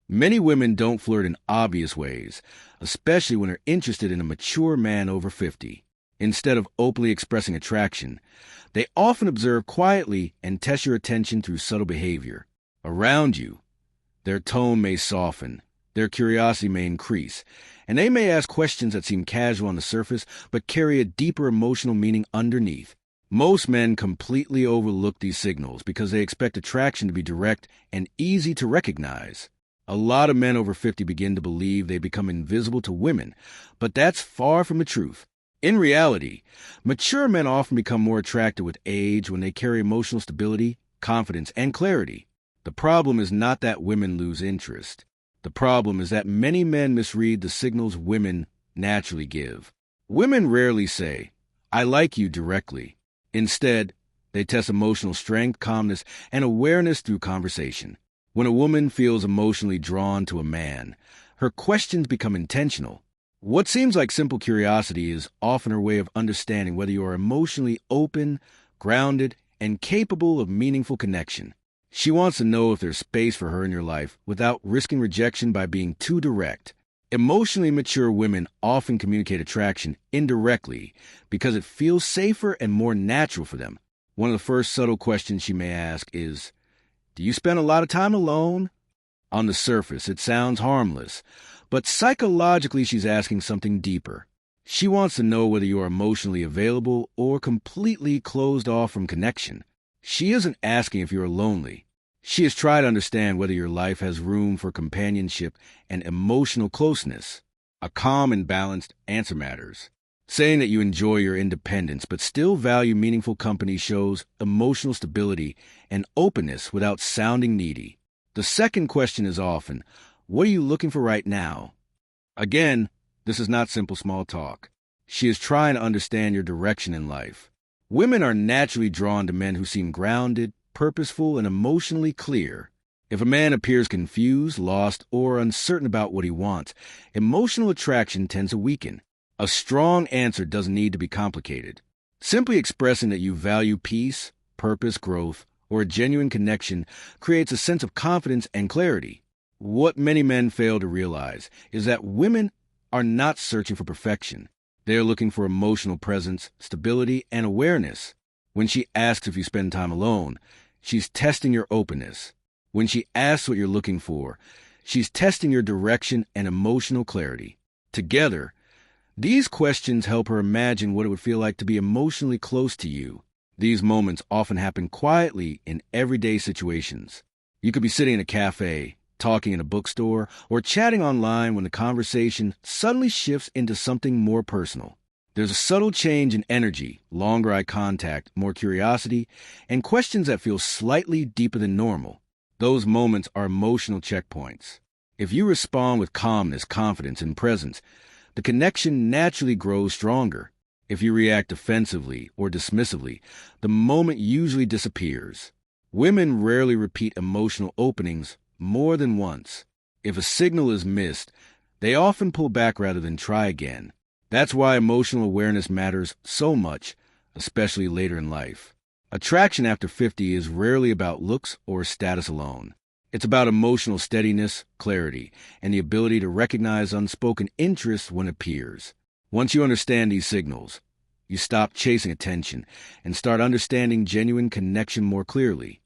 Many women don't flirt in obvious ways, especially when they're interested in a mature man over 50. Instead of openly expressing attraction, they often observe quietly and test your attention through subtle behavior. Around you, their tone may soften, their curiosity may increase, and they may ask questions that seem casual on the surface but carry a deeper emotional meaning underneath. Most men completely overlook these signals because they expect attraction to be direct and easy to recognize. A lot of men over 50 begin to believe they become invisible to women, but that's far from the truth. In reality, mature men often become more attractive with age when they carry emotional stability, confidence, and clarity. The problem is not that women lose interest. The problem is that many men misread the signals women naturally give. Women rarely say, "I like you," directly. Instead, they test emotional strength, calmness, and awareness through conversation. When a woman feels emotionally drawn to a man, her questions become intentional. What seems like simple curiosity is often her way of understanding whether you are emotionally open, grounded, and capable of meaningful connection. She wants to know if there's space for her in your life without risking rejection by being too direct. Emotionally mature women often communicate attraction indirectly because it feels safer and more natural for them. One of the first subtle questions she may ask is, "Do you spend a lot of time alone?" On the surface, it sounds harmless, but psychologically she's asking something deeper. She wants to know whether you are emotionally available or completely closed off from connection. She isn't asking if you're lonely. She is trying to understand whether your life has room for companionship and emotional closeness. A calm and balanced answer matters. Saying that you enjoy your independence but still value meaningful company shows emotional stability and openness without sounding needy. The second question is often, "What are you looking for right now?" Again, this is not simple small talk. She is trying to understand your direction in life. Women are naturally drawn to men who seem grounded, purposeful, and emotionally clear. If a man appears confused, lost, or uncertain about what he wants, emotional attraction tends to weaken. A strong answer doesn't need to be complicated. Simply expressing that you value peace, purpose, growth, or a genuine connection creates a sense of confidence and clarity. What many men fail to realize is that women are not searching for perfection. They are looking for emotional presence, stability, and awareness. When she asks if you spend time alone, she's testing your openness. When she asks what you're looking for, she's testing your direction and emotional clarity. Together, these questions help her imagine what it would feel like to be emotionally close to you. These moments often happen quietly in everyday situations. You could be sitting in a cafe, talking in a bookstore, or chatting online when the conversation suddenly shifts into something more personal. There's a subtle change in energy, longer eye contact, more curiosity, and questions that feel slightly deeper than normal. Those moments are emotional checkpoints. If you respond with calmness, confidence, and presence, the connection naturally grows stronger. If you react defensively or dismissively, the moment usually disappears. Women rarely repeat emotional openings more than once. If a signal is missed, they often pull back rather than try again. That's why emotional awareness matters so much, especially later in life. Attraction after 50 is rarely about looks or status alone. It's about emotional steadiness, clarity, and the ability to recognize unspoken interest when it appears. Once you understand these signals, you stop chasing attention and start understanding genuine connection more clearly.